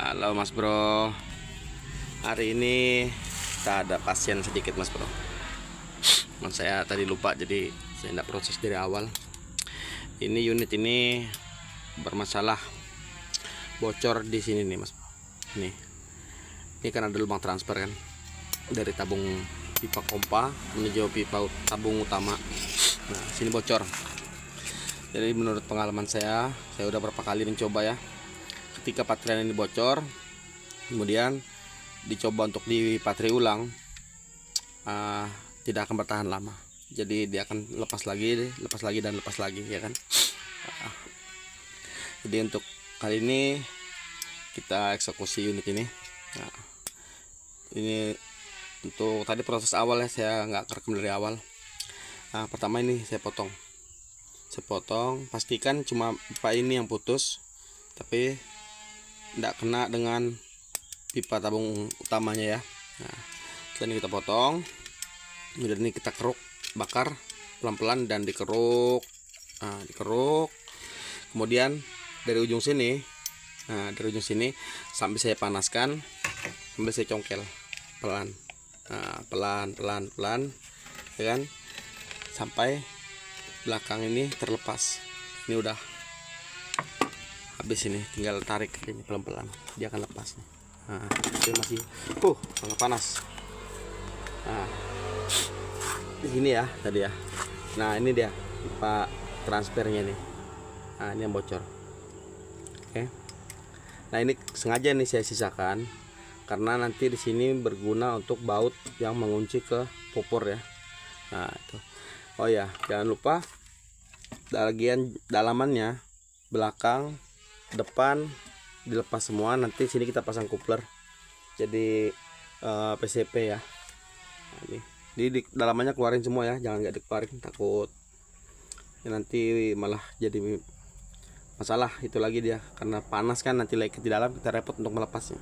Halo Mas Bro. Hari ini kita ada pasien sedikit Mas Bro. Saya tadi lupa, jadi saya tidak proses dari awal. Ini unit ini bermasalah, bocor di sini nih Mas Bro. Ini kan ada lubang transfer kan dari tabung pipa pompa menuju pipa tabung utama. Nah, sini bocor. Jadi menurut pengalaman saya udah berapa kali mencoba ya. Ketika patrian ini bocor, kemudian dicoba untuk dipatri ulang, tidak akan bertahan lama. Jadi dia akan lepas lagi dan lepas lagi, ya kan. Jadi untuk kali ini kita eksekusi unit ini. Nah, ini untuk tadi proses awal ya, saya nggak rekam dari awal. Pertama ini saya potong, pastikan cuma pipa ini yang putus, tapi tidak kena dengan pipa tabung utamanya ya. Nah, setelah ini kita potong, kemudian ini kita keruk, bakar pelan-pelan dan dikeruk. Dikeruk, kemudian dari ujung sini, sampai saya panaskan, sambil saya congkel pelan, pelan, ya kan, sampai belakang ini terlepas. Ini udah habis, ini tinggal tarik ini pelan-pelan, dia akan lepas nih. Ini masih sangat panas. Di sini ya tadi ya. Nah, ini dia pipa transfernya nih. Ini yang bocor. Oke. Nah, ini sengaja nih saya sisakan karena nanti di sini berguna untuk baut yang mengunci ke popor ya. Nah, itu. Oh ya, jangan lupa bagian dalamannya, belakang, depan dilepas semua. Nanti sini kita pasang coupler jadi PCP ya. Nah, ini di dalamannya keluarin semua ya, jangan nggak dikeluarin, takut ya nanti malah jadi masalah itu lagi dia, karena panas kan, nanti lagi di dalam kita repot untuk melepasnya.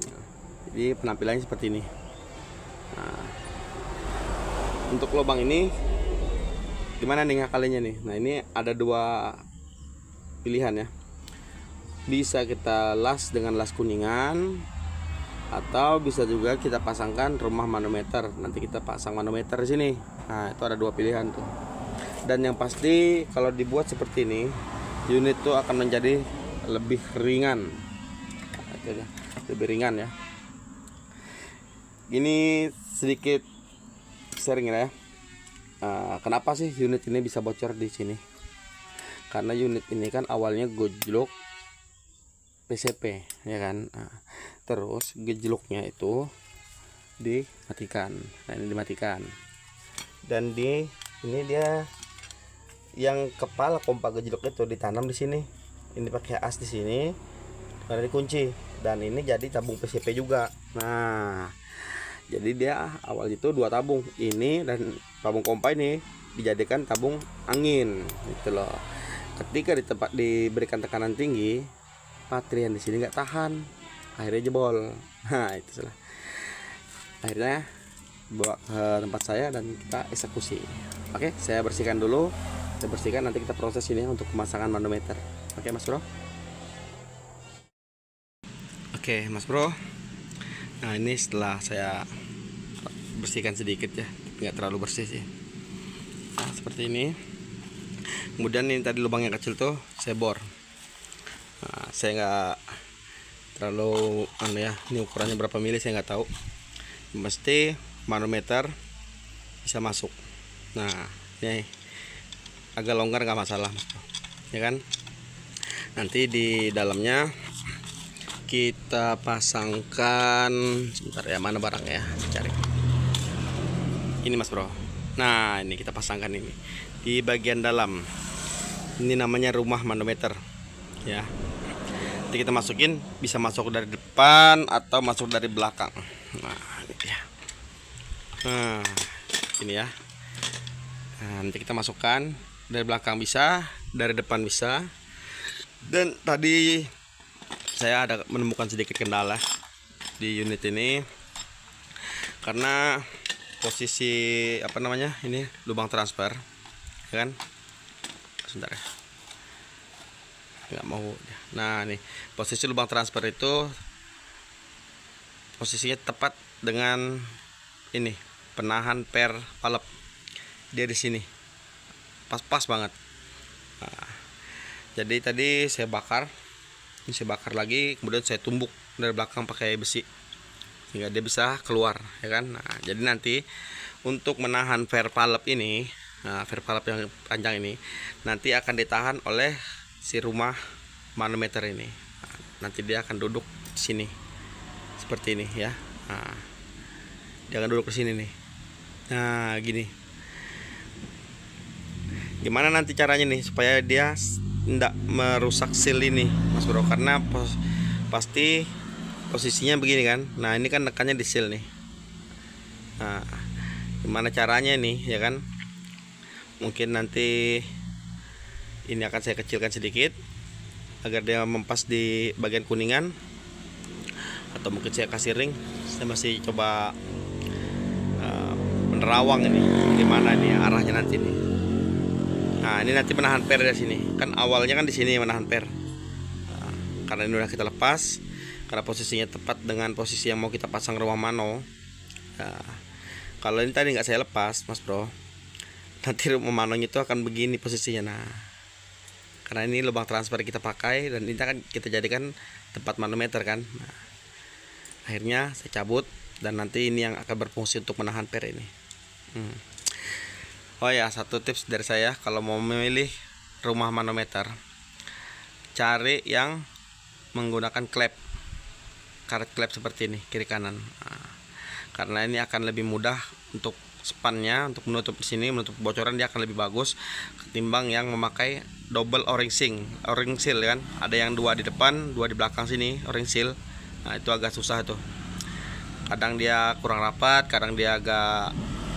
Nah, jadi penampilannya seperti ini. Nah, untuk lubang ini gimana nih ngakalinnya nih? Nah, ini ada dua pilihan ya. Bisa kita las dengan las kuningan, atau bisa juga kita pasangkan rumah manometer. Nanti kita pasang manometer di sini. Nah, itu ada dua pilihan tuh. Dan yang pasti kalau dibuat seperti ini, unit tuh akan menjadi lebih ringan. Lebih ringan ya. Ini sedikit sharing ya. Kenapa sih unit ini bisa bocor di sini? Karena unit ini kan awalnya gojlok PCP ya kan. Terus gejloknya itu dimatikan. Nah, ini dimatikan. Dan ini dia yang kepala pompa gejlok itu ditanam di sini. Ini pakai as di sini karena dikunci, dan ini jadi tabung PCP juga. Nah, jadi dia awal itu dua tabung ini, dan tabung pompa ini dijadikan tabung angin gitu loh. Ketika diberikan tekanan tinggi, patrian di sini nggak tahan, akhirnya jebol. Nah, itu salah. Akhirnya bawa ke tempat saya dan kita eksekusi. Oke, saya bersihkan dulu. Nanti kita proses ini untuk pemasangan manometer. Oke Mas Bro. Oke Mas Bro. Nah, ini setelah saya bersihkan sedikit ya, nggak terlalu bersih sih. Nah, seperti ini. Kemudian ini tadi lubang yang kecil tuh saya bor. Nah, saya nggak terlalu ya, ini ukurannya berapa mili saya nggak tahu. Mesti manometer bisa masuk. Nah, ini agak longgar nggak masalah, ya kan. Nanti di dalamnya kita pasangkan, sebentar ya, mana barangnya ya, cari. Ini Mas Bro. Nah, ini kita pasangkan ini di bagian dalam. Ini namanya rumah manometer ya. Nanti kita masukin, bisa masuk dari depan atau masuk dari belakang. Nah, ini ya. Nah, ini ya. Nah, nanti kita masukkan dari belakang bisa, dari depan bisa. Dan tadi saya ada menemukan sedikit kendala di unit ini karena posisi ini lubang transfer, ya kan. Sebentar ya. nggak mau. Nah nih posisi lubang transfer itu posisinya tepat dengan ini penahan per valve, dia di sini pas banget. Nah, jadi tadi saya bakar, ini saya bakar lagi, kemudian saya tumbuk dari belakang pakai besi sehingga dia bisa keluar, ya kan. Nah jadi nanti untuk menahan per valve ini, nah per valve yang panjang ini nanti akan ditahan oleh si rumah manometer ini. Nah, nanti dia akan duduk di sini seperti ini ya. Nah, dia akan duduk di sini nih. Nah gini, gimana nanti caranya nih supaya dia tidak merusak seal ini Mas Bro, karena pasti posisinya begini kan. Nah ini kan nekannya di seal nih. Nah gimana caranya nih ya kan, mungkin nanti ini akan saya kecilkan sedikit agar dia mempas di bagian kuningan, atau mungkin saya kasih ring. Saya masih coba menerawang ini gimana nih arahnya nanti nih. Nah ini nanti menahan per dari sini kan, awalnya kan di sini menahan per. Nah, karena ini udah kita lepas, karena posisinya tepat dengan posisi yang mau kita pasang rumah mano. Nah, kalau ini tadi nggak saya lepas Mas Bro, nanti rumah manonya itu akan begini posisinya. Nah karena ini lubang transfer kita pakai dan ini kan kita jadikan tempat manometer kan. Nah, akhirnya saya cabut dan nanti ini yang akan berfungsi untuk menahan per ini. Oh ya, satu tips dari saya kalau mau memilih rumah manometer, cari yang menggunakan klep, karet klep seperti ini kiri kanan. Nah, karena ini akan lebih mudah untuk spannya, untuk menutup di sini, menutup bocoran, dia akan lebih bagus ketimbang yang memakai double o-ring seal kan. Ada yang dua di depan, dua di belakang sini o-ring seal. Nah itu agak susah tuh, kadang dia kurang rapat, kadang dia agak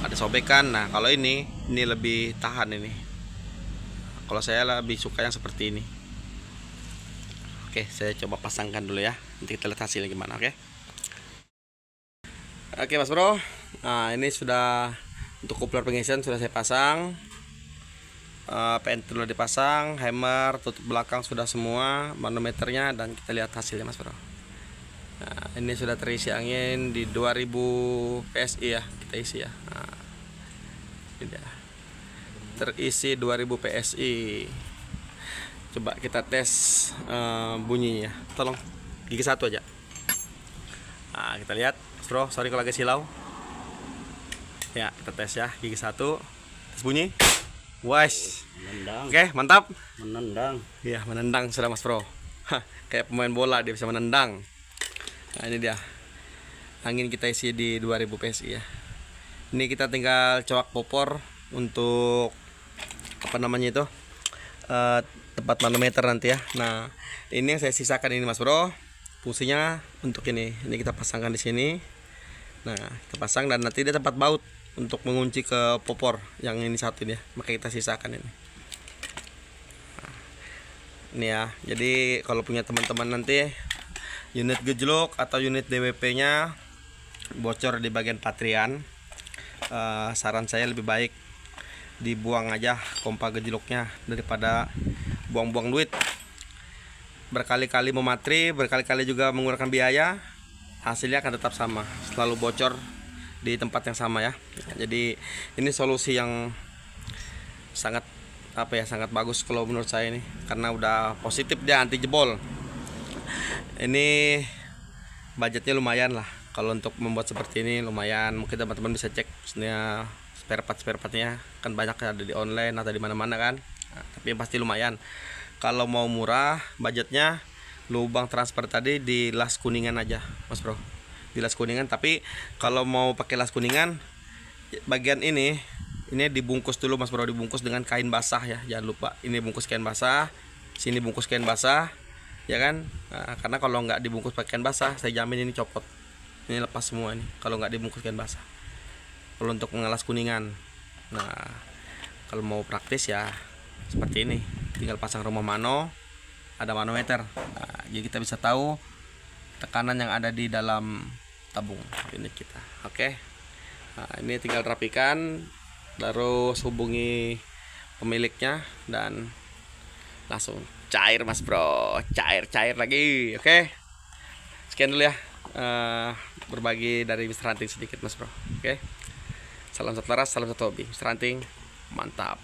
ada sobekan. Nah kalau ini lebih tahan ini. Kalau saya lebih suka yang seperti ini. Oke, saya coba pasangkan dulu ya, nanti kita lihat hasilnya gimana. Oke Mas Bro, nah ini sudah untuk coupler pengisian sudah saya pasang, PNT sudah dipasang, hammer, tutup belakang sudah semua, manometernya, dan kita lihat hasilnya Mas Bro. Nah, ini sudah terisi angin di 2000 PSI ya, kita isi ya. Nah, ini dia. Terisi 2000 PSI. Coba kita tes bunyinya. Tolong gigi satu aja. Nah, kita lihat, Bro. Sorry kalau agak silau. Ya, kita tes ya, gigi satu. Tes bunyi. Wais. Menendang. Oke, mantap. Menendang. Iya, menendang sudah Mas Bro. Kayak pemain bola dia bisa menendang. Nah ini dia, angin kita isi di 2000 PSI ya. Ini kita tinggal coak popor untuk apa namanya itu, tempat manometer nanti ya. Nah ini yang saya sisakan ini Mas Bro, fungsinya untuk ini kita pasangkan di sini. Nah kita pasang dan nanti dia tempat baut untuk mengunci ke popor yang ini satu ini ya, maka kita sisakan ini. Nah, ini ya, jadi kalau punya teman-teman nanti unit gejlok atau unit DWP nya bocor di bagian patrian, saran saya lebih baik dibuang aja kompa gejloknya daripada buang-buang duit, berkali-kali mematri, berkali-kali juga menggunakan biaya, hasilnya akan tetap sama, selalu bocor di tempat yang sama ya. Jadi ini solusi yang sangat sangat bagus kalau menurut saya ini, karena udah positif dia anti jebol. Ini budgetnya lumayan lah kalau untuk membuat seperti ini, lumayan. Mungkin teman-teman bisa cek sebenarnya spare partnya kan banyak ada di online atau di mana-mana kan. Nah, tapi yang pasti lumayan. Kalau mau murah budgetnya, lubang transfer tadi di las kuningan aja Mas Bro, di las kuningan. Tapi kalau mau pakai las kuningan, bagian ini dibungkus dulu Mas Bro, dibungkus dengan kain basah ya, jangan lupa. Ini bungkus kain basah, sini bungkus kain basah ya kan. Nah, karena kalau nggak dibungkus pakaian basah, saya jamin ini copot, ini lepas semua ini kalau nggak dibungkus kain basah, kalau untuk mengelas kuningan. Nah kalau mau praktis ya seperti ini, tinggal pasang rumah mano, ada manometer. Nah, jadi kita bisa tahu tekanan yang ada di dalam tabung unit kita. Oke, nah, ini tinggal rapikan, terus hubungi pemiliknya dan langsung cair mas bro, cair lagi. Oke, sekian dulu ya, berbagi dari Mr. Hunting sedikit mas bro. Oke, salam satu laras, salam satu hobi, Mr. Hunting mantap.